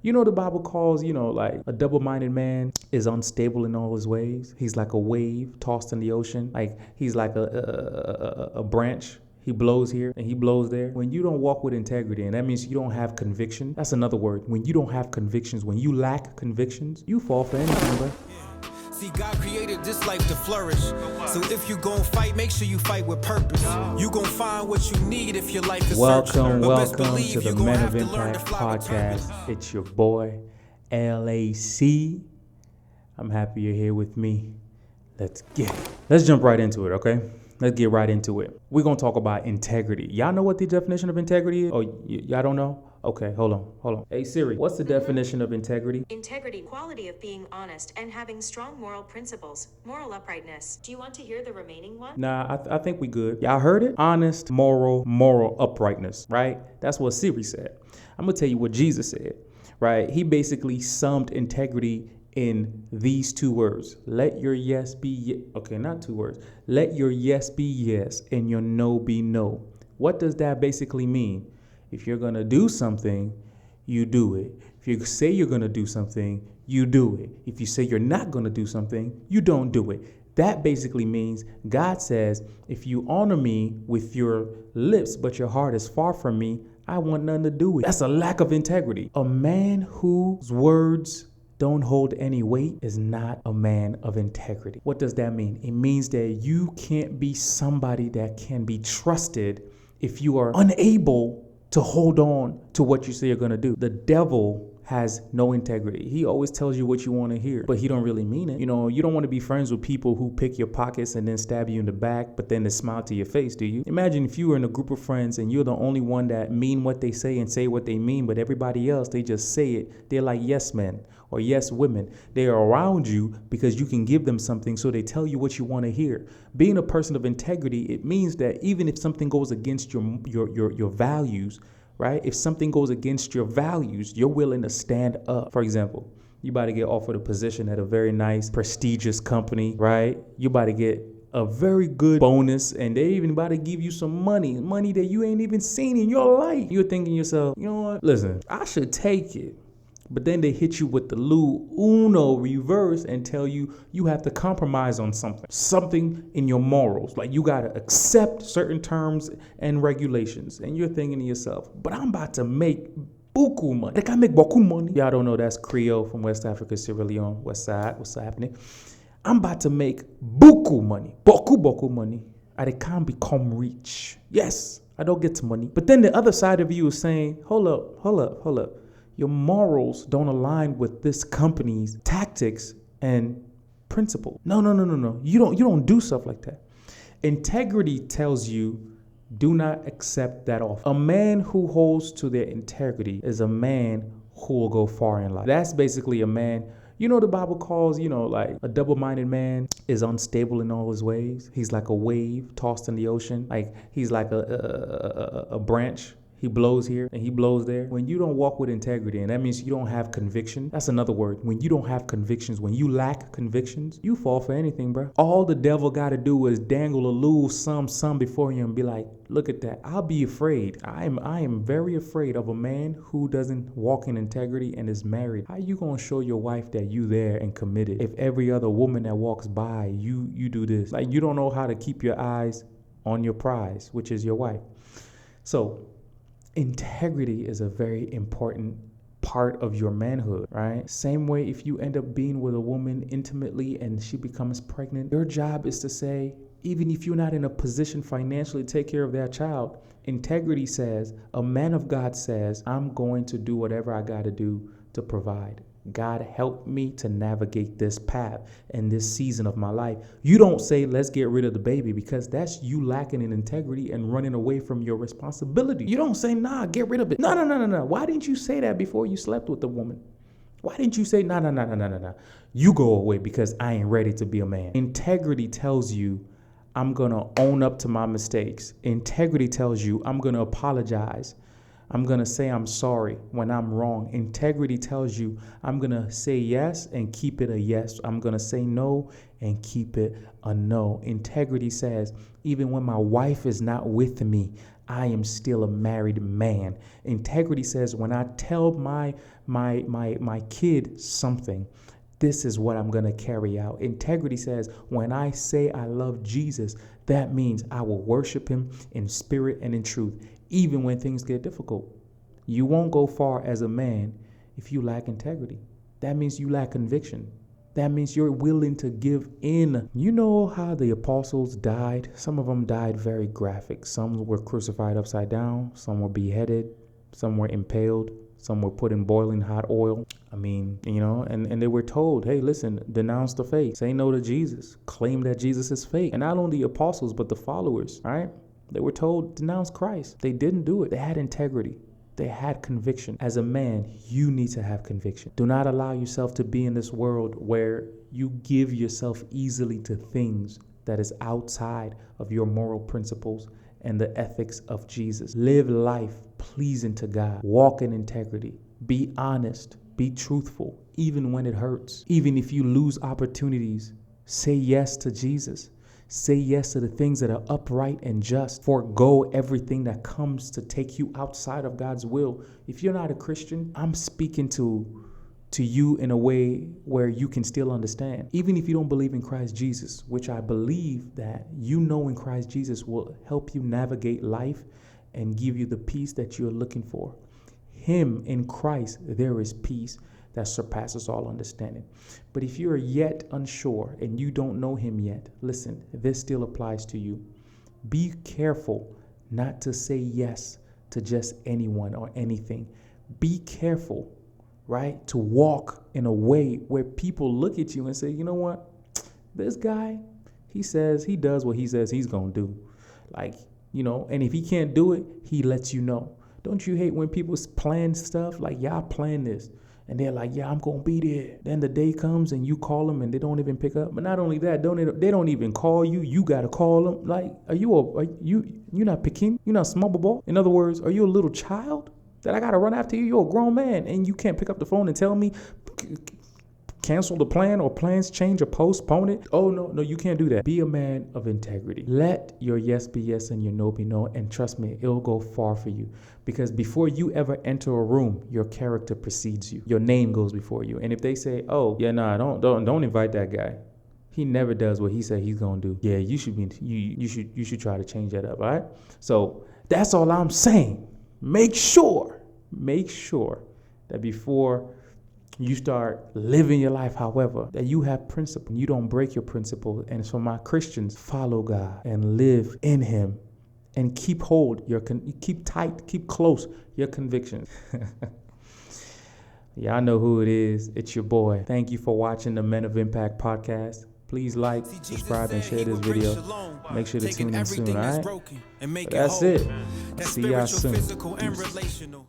You know, the Bible calls, like a double-minded man is unstable in all his ways. He's like a wave tossed in the ocean. Like he's like a branch. He blows here and he blows there. When you don't walk with integrity, and that means you don't have conviction. That's another word. When you don't have convictions, when you lack convictions, you fall for anything, bro. See, God created this life to flourish. So if you gon' fight, make sure you fight with purpose. You gon' find what you need if your life is welcome to the Men of Impact podcast. It's your boy, LAC. I'm happy you're here with me. Let's jump right into it, okay? Let's get right into it. We're going to talk about integrity. Y'all know what the definition of integrity is? Oh, y'all don't know? Okay, hold on. Hey, Siri, what's the definition of integrity? Integrity, quality of being honest and having strong moral principles, moral uprightness. Do you want to hear the remaining one? Nah, I think we good. Y'all heard it? Honest, moral uprightness, right? That's what Siri said. I'm going to tell you what Jesus said, right? He basically summed integrity in these two words. Let your yes be yes. Okay, not two words. Let your yes be yes and your no be no. What does that basically mean? If you're going to do something, you do it. If you say you're going to do something, you do it. If you say you're not going to do something, you don't do it. That basically means God says, if you honor me with your lips, but your heart is far from me, I want nothing to do with it. That's a lack of integrity. A man whose words don't hold any weight is not a man of integrity. What does that mean? It means that you can't be somebody that can be trusted if you are unable to hold on to what you say you're going to do. The devil has no integrity. He always tells you what you want to hear, but he don't really mean it. You don't want to be friends with people who pick your pockets and then stab you in the back, but then they smile to your face, do you? Imagine if you were in a group of friends and you're the only one that mean what they say and say what they mean, but everybody else, they just say it. They're like yes men or yes women. They are around you because you can give them something, so they tell you what you want to hear. Being a person of integrity, it means that even if something goes against your values, right? If something goes against your values, you're willing to stand up. For example, you about to get offered a position at a very nice, prestigious company, right? You about to get a very good bonus, and they even about to give you some money that you ain't even seen in your life. You're thinking to yourself, you know what? Listen, I should take it. But then they hit you with the Uno reverse and tell you you have to compromise on something in your morals. Like you got to accept certain terms and regulations. And you're thinking to yourself, but I'm about to make buku money. Like I make beaucoup money. Y'all don't know that's Creole from West Africa, Sierra Leone, West Side. What's happening? I'm about to make beaucoup money. Beaucoup money. I can't become rich. Yes, I don't get money. But then the other side of you is saying, hold up. Your morals don't align with this company's tactics and principle. No. You don't do stuff like that. Integrity tells you do not accept that offer. A man who holds to their integrity is a man who will go far in life. That's basically a man. The Bible calls, like a double-minded man is unstable in all his ways. He's like a wave tossed in the ocean. Like he's like a branch. He blows here and he blows there. When you don't walk with integrity, and that means you don't have conviction. That's another word. When you don't have convictions, when you lack convictions, you fall for anything, bro. All the devil got to do is dangle a little some before you and be like, look at that. I'll be afraid. I am very afraid of a man who doesn't walk in integrity and is married. How you going to show your wife that you there and committed if every other woman that walks by, you do this? Like you don't know how to keep your eyes on your prize, which is your wife. So integrity is a very important part of your manhood, right? Same way if you end up being with a woman intimately and she becomes pregnant, your job is to say, even if you're not in a position financially to take care of that child, integrity says, a man of God says, I'm going to do whatever I got to do to provide. God, help me to navigate this path in this season of my life. You don't say, let's get rid of the baby, because that's you lacking in integrity and running away from your responsibility. You don't say, nah, get rid of it. No. Why didn't you say that before you slept with the woman? Why didn't you say, no. You go away because I ain't ready to be a man. Integrity tells you, I'm going to own up to my mistakes. Integrity tells you, I'm going to apologize. I'm going to say I'm sorry when I'm wrong. Integrity tells you I'm going to say yes and keep it a yes. I'm going to say no and keep it a no. Integrity says even when my wife is not with me, I am still a married man. Integrity says when I tell my kid something, this is what I'm going to carry out. Integrity says when I say I love Jesus, that means I will worship him in spirit and in truth, even when things get difficult. You won't go far as a man if you lack integrity. That means you lack conviction. That means you're willing to give in. You know how the apostles died? Some of them died very graphic. Some were crucified upside down. Some were beheaded. Some were impaled. Some were put in boiling hot oil. I mean, and they were told, hey, listen, denounce the faith. Say no to Jesus. Claim that Jesus is fake. And not only the apostles, but the followers, all right? They were told, denounce Christ. They didn't do it. They had integrity. They had conviction. As a man, you need to have conviction. Do not allow yourself to be in this world where you give yourself easily to things that is outside of your moral principles and the ethics of Jesus. Live life pleasing to God. Walk in integrity. Be honest. Be truthful, even when it hurts. Even if you lose opportunities, say yes to Jesus. Say yes to the things that are upright and just. Forgo everything that comes to take you outside of God's will. If you're not a Christian, I'm speaking to you in a way where you can still understand. Even if you don't believe in Christ Jesus, which I believe that in Christ Jesus will help you navigate life and give you the peace that you're looking for. Him in Christ, there is peace that surpasses all understanding. But if you're yet unsure and you don't know him yet, listen, this still applies to you. Be careful not to say yes to just anyone or anything. Be careful, right, to walk in a way where people look at you and say, you know what, this guy, he does what he says he's going to do. And if he can't do it, he lets you know. Don't you hate when people plan stuff like, yeah, I planned this. And they're like, yeah, I'm going to be there. Then the day comes and you call them and they don't even pick up. But not only that, they don't even call you. You got to call them. Like, you're not picking? You're not small ball? In other words, are you a little child that I got to run after you? You're a grown man and you can't pick up the phone and tell me, cancel the plan or plans change or postpone it. Oh, no, you can't do that. Be a man of integrity. Let your yes be yes and your no be no. And trust me, it'll go far for you. Because before you ever enter a room, your character precedes you. Your name goes before you. And if they say, oh, yeah, nah, don't invite that guy. He never does what he said he's going to do. Yeah, you should try to change that up, all right? So that's all I'm saying. Make sure that before you start living your life, however, that you have principle. You don't break your principle. And so my Christians, follow God and live in him and keep tight, keep close your convictions. Y'all know who it is. It's your boy. Thank you for watching the Men of Impact podcast. Please like, subscribe, and share this video. Make sure to tune in soon, all right? But that's it. See y'all soon.